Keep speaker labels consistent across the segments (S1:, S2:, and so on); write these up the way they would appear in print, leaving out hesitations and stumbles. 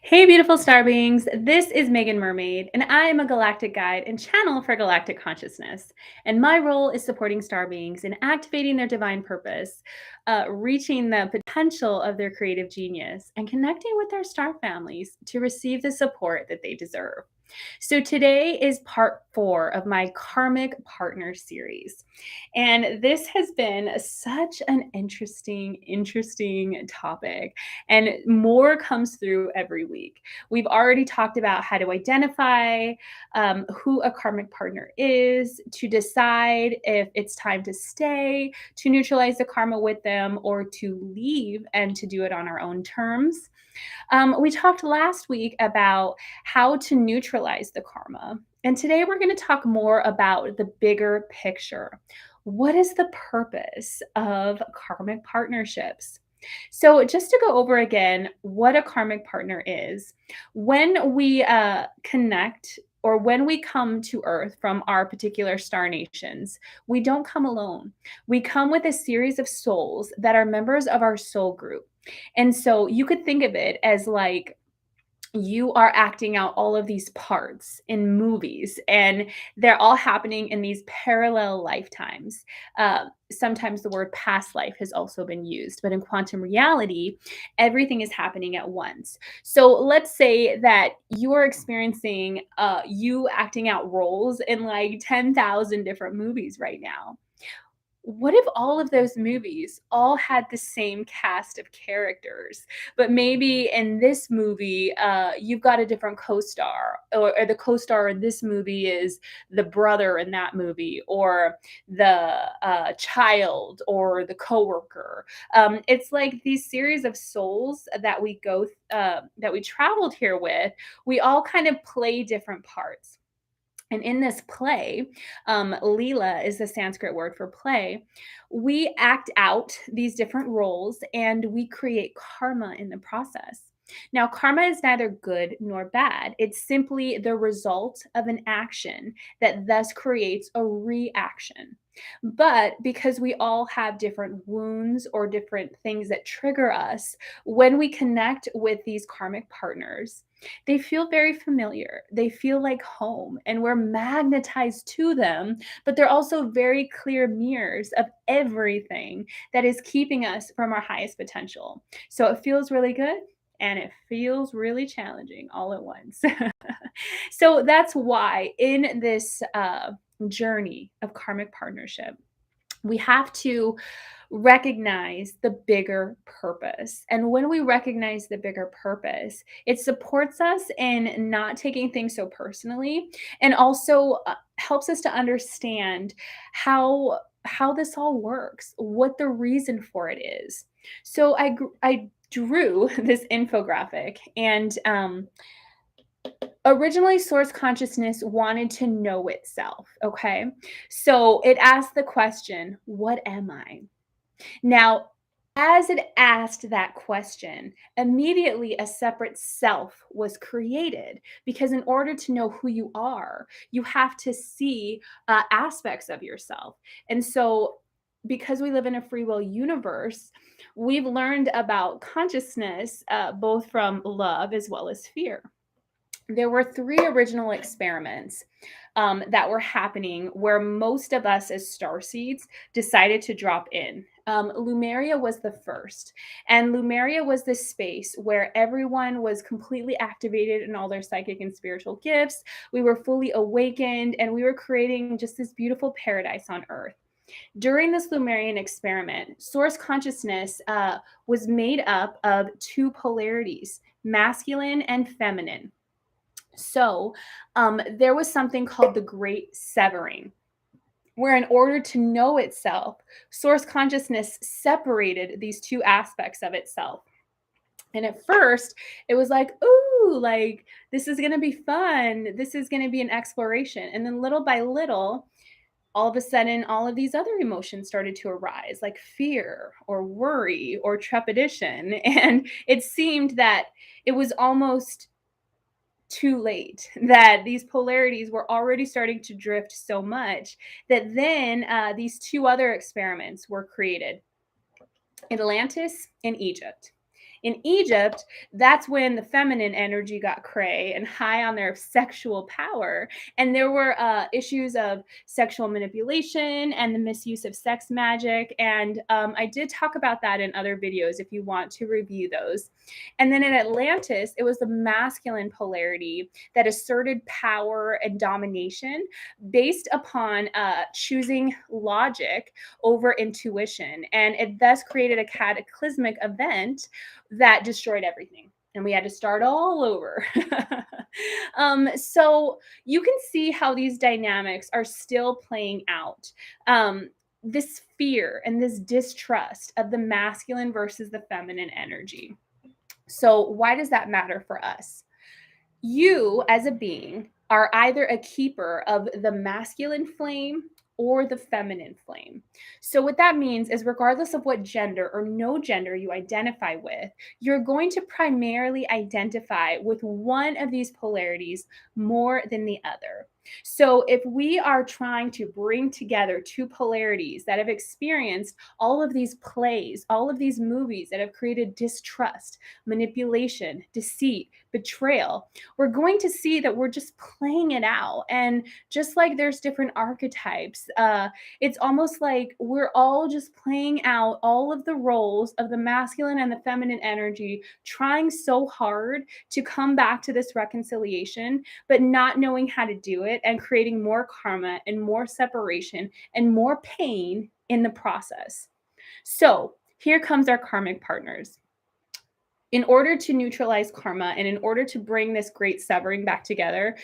S1: Hey, beautiful star beings. This is Megan Mermaid, and I am a galactic guide and channel for galactic consciousness. And my role is supporting star beings in activating their divine purpose, reaching the potential of their creative genius, and connecting with their star families to receive the support that they deserve. So, today is part 4 of my Karmic Partner series. And this has been such an interesting topic, and more comes through every week. We've already talked about how to identify who a karmic partner is, to decide if it's time to stay, to neutralize the karma with them, or to leave and to do it on our own terms. We talked last week about how to neutralize the karma. And today we're going to talk more about the bigger picture. What is the purpose of karmic partnerships? So, just to go over again what a karmic partner is, when we connect or when we come to Earth from our particular star nations, we don't come alone. We come with a series of souls that are members of our soul group. And so you could think of it as like you are acting out all of these parts in movies, and they're all happening in these parallel lifetimes. Sometimes the word past life has also been used, but in quantum reality, everything is happening at once. So let's say that you are experiencing you acting out roles in like 10,000 different movies right now. What if all of those movies all had the same cast of characters, but maybe in this movie, you've got a different co-star, or the co-star in this movie is the brother in that movie, or the child, or the coworker. It's like these series of souls that that we traveled here with. We all kind of play different parts. And in this play, Leela is the Sanskrit word for play. We act out these different roles and we create karma in the process. Now, karma is neither good nor bad. It's simply the result of an action that thus creates a reaction. But because we all have different wounds or different things that trigger us, when we connect with these karmic partners, they feel very familiar. They feel like home, and we're magnetized to them, but they're also very clear mirrors of everything that is keeping us from our highest potential. So it feels really good and it feels really challenging all at once. So that's why in this journey of karmic partnership, we have to recognize the bigger purpose. And when we recognize the bigger purpose, it supports us in not taking things so personally, and also helps us to understand how this all works, what the reason for it is. So I drew this infographic, and originally source consciousness wanted to know itself. Okay, so it asked the question, what am I? Now, as it asked that question, immediately a separate self was created, because in order to know who you are, you have to see aspects of yourself. And so, because we live in a free will universe, we've learned about consciousness both from love as well as fear. There were 3 original experiments that were happening where most of us as star seeds decided to drop in. Lumeria was the first, and Lumeria was this space where everyone was completely activated in all their psychic and spiritual gifts. We were fully awakened, and we were creating just this beautiful paradise on Earth. During this Lumerian experiment, source consciousness was made up of 2 polarities, masculine and feminine. So there was something called the Great Severing, where in order to know itself, source consciousness separated these 2 aspects of itself. And at first, it was like, ooh, like this is going to be fun. This is going to be an exploration. And then little by little, all of a sudden, all of these other emotions started to arise, like fear or worry or trepidation. And it seemed that it was almost too late, that these polarities were already starting to drift so much that then these 2 other experiments were created, Atlantis and Egypt. In Egypt, that's when the feminine energy got cray and high on their sexual power. And there were issues of sexual manipulation and the misuse of sex magic. And I did talk about that in other videos if you want to review those. And then in Atlantis, it was the masculine polarity that asserted power and domination based upon choosing logic over intuition. And it thus created a cataclysmic event that destroyed everything. And we had to start all over. So you can see how these dynamics are still playing out. This fear and this distrust of the masculine versus the feminine energy. So, why does that matter for us? You, as a being, are either a keeper of the masculine flame or the feminine flame. So, what that means is, regardless of what gender or no gender you identify with, you're going to primarily identify with one of these polarities more than the other. So, if we are trying to bring together two polarities that have experienced all of these plays, all of these movies that have created distrust, manipulation, deceit, betrayal, we're going to see that we're just playing it out. And just like there's different archetypes, it's almost like we're all just playing out all of the roles of the masculine and the feminine energy, trying so hard to come back to this reconciliation, but not knowing how to do it and creating more karma and more separation and more pain in the process. So here comes our karmic partners. In order to neutralize karma and in order to bring this great severing back together,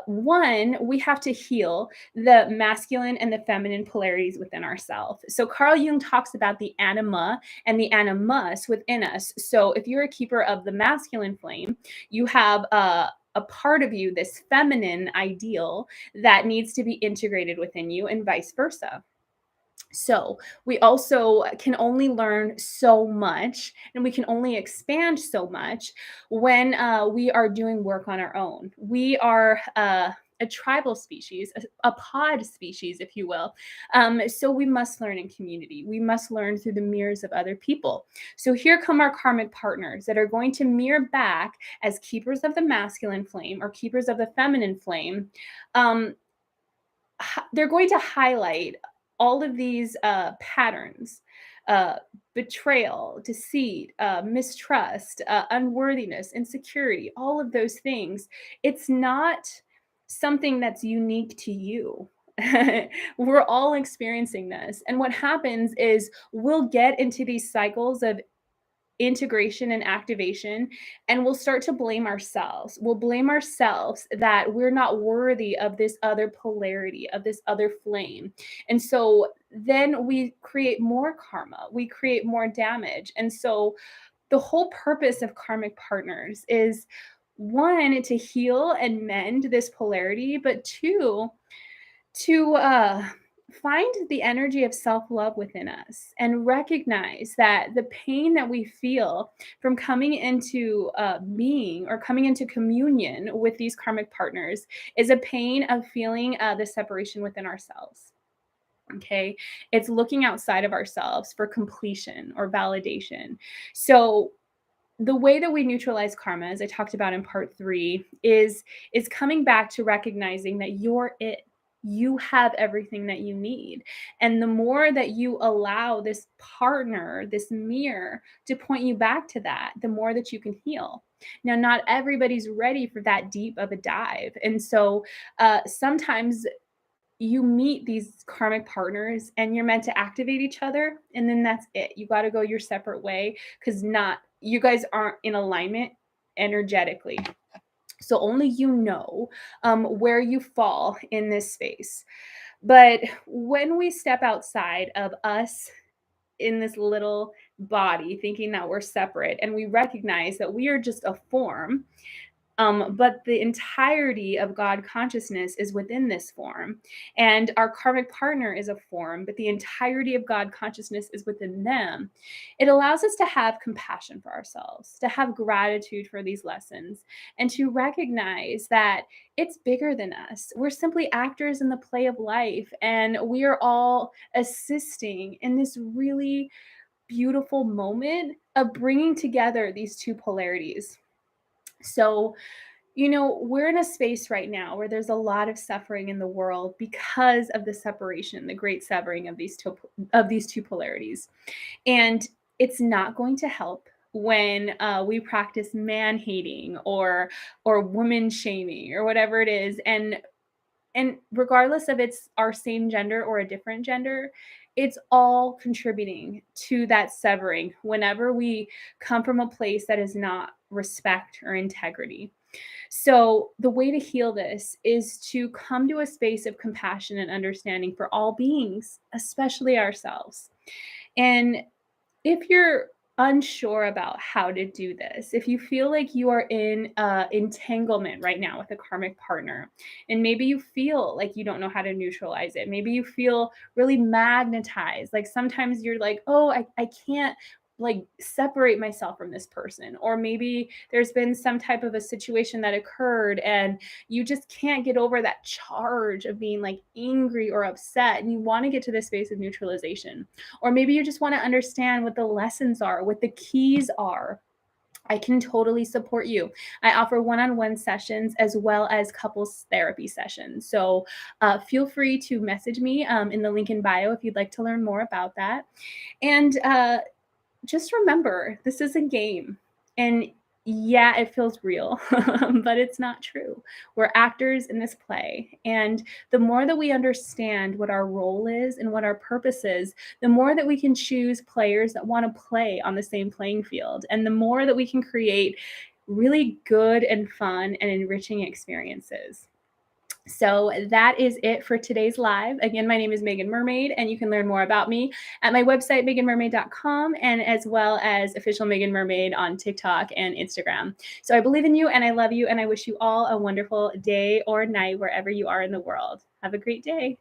S1: one, we have to heal the masculine and the feminine polarities within ourselves. So Carl Jung talks about the anima and the animus within us. So if you're a keeper of the masculine flame, you have a part of you, this feminine ideal that needs to be integrated within you, and vice versa. So we also can only learn so much and we can only expand so much when we are doing work on our own. We are a tribal species, a pod species, if you will. So we must learn in community. We must learn through the mirrors of other people. So here come our karmic partners that are going to mirror back as keepers of the masculine flame or keepers of the feminine flame. Um, they're going to highlight all of these patterns, uh, betrayal, deceit, mistrust, unworthiness, insecurity, all of those things. It's not something that's unique to you. We're all experiencing this. And what happens is we'll get into these cycles of integration and activation, and we'll start to blame ourselves. We'll blame ourselves that we're not worthy of this other polarity, of this other flame. And so then we create more karma, we create more damage. And so the whole purpose of karmic partners is, one, to heal and mend this polarity, but two, to find the energy of self love within us and recognize that the pain that we feel from coming into being or coming into communion with these karmic partners is a pain of feeling the separation within ourselves. Okay. It's looking outside of ourselves for completion or validation. So, the way that we neutralize karma, as I talked about in part 3, is coming back to recognizing that you're it. You have everything that you need. And the more that you allow this partner, this mirror, to point you back to that, the more that you can heal. Now, not everybody's ready for that deep of a dive. And so sometimes you meet these karmic partners and you're meant to activate each other, and then that's it. You got to go your separate way because not you guys aren't in alignment energetically. So only you know where you fall in this space. But when we step outside of us in this little body thinking that we're separate and we recognize that we are just a form, but the entirety of God consciousness is within this form. And our karmic partner is a form, but the entirety of God consciousness is within them. It allows us to have compassion for ourselves, to have gratitude for these lessons, and to recognize that it's bigger than us. We're simply actors in the play of life, and we are all assisting in this really beautiful moment of bringing together these two polarities. So, we're in a space right now where there's a lot of suffering in the world because of the separation, the great severing of these two polarities. And it's not going to help when we practice man hating or woman shaming or whatever it is. And regardless of it's our same gender or a different gender, it's all contributing to that severing whenever we come from a place that is not respect or integrity. So, the way to heal this is to come to a space of compassion and understanding for all beings, especially ourselves. And if you're unsure about how to do this, if you feel like you are in entanglement right now with a karmic partner, and maybe you feel like you don't know how to neutralize it, maybe you feel really magnetized. Like sometimes you're like, oh, I can't like separate myself from this person. Or maybe there's been some type of a situation that occurred and you just can't get over that charge of being like angry or upset. And you want to get to this space of neutralization. Or maybe you just want to understand what the lessons are, what the keys are. I can totally support you. I offer one on one sessions as well as couples therapy sessions. So feel free to message me in the link in bio if you'd like to learn more about that. And just remember this is a game. And yeah, it feels real, but it's not true. We're actors in this play. And the more that we understand what our role is and what our purpose is, the more that we can choose players that want to play on the same playing field. And the more that we can create really good and fun and enriching experiences. So that is it for today's live. Again, my name is Megan Mermaid, and you can learn more about me at my website, meganmermaid.com, and as well as official Megan Mermaid on TikTok and Instagram. So I believe in you and I love you, and I wish you all a wonderful day or night wherever you are in the world. Have a great day.